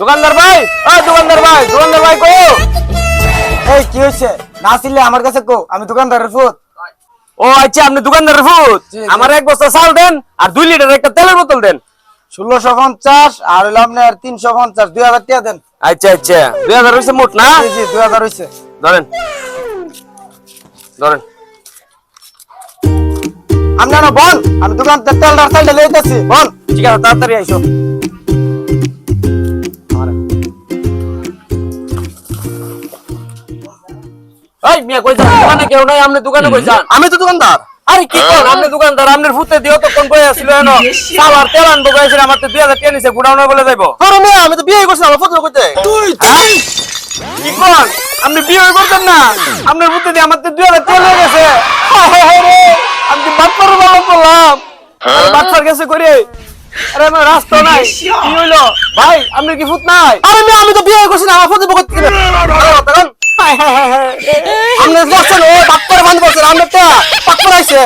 দোকানদার ভাই, দোকানদার ভাই, দোকানদার ভাই কো? এই কি হইছে? না ছিলে আমার কাছে কো, আমি দোকানদারের ফুত। ও আচ্ছা, আপনি দোকানদারের ফুত। জি, জি। আমার এক বস্তা চাল দেন আর 2 লিটার একটা তেলের বোতল দেন। 1650 আর হইলো আপনার 350, 2000 টাকা দেন। আচ্ছা আচ্ছা, 2000 হইছে মোট না? জি জি 2000 হইছে। ধরেন ধরেন। আপনি না বল, আমি দোকান থেকে তেলটা চালটা লইতেছি, বল। ঠিক আছে, তাড়াতাড়ি আইসো। এই মিয়া কই যান? দোকানে কেউ নাই, আপনি দোকানে কই যান? আমি তো দোকানদার। আরে কি কোন, আপনি দোকানদার? আপনার ফুতে দিও তো কোন কই আছিল এনো? চাল আর তেল আনবো কইছিল, আমার তো 2000 টাকা নিছে, গুডাউনে বলে যাইবো। আরে মেয়ে, আমি তো বিয়ে করছি, আমার ফুত কইতে। কি কোন? আপনি বিয়ে করতেন না? আপনার ফুতে দিয়ে আমার তো 2000 টাকা হয়ে গেছে। আমি কি বাটপার ভালো করলাম? বাটপার গেছে করে। আরে আমার রাস্তা নাই, কি হইলো? ভাই, আপনি কি ফুত নাই? আরে মেয়ে, আমি তো বিয়ে করছি না, আমার ফুত কইতে কি? হায় হায় হায় হায়। আপনি বলছেন ও বাপ করে বান্ধ বলছেন, আমরা তো পাক করাইছে।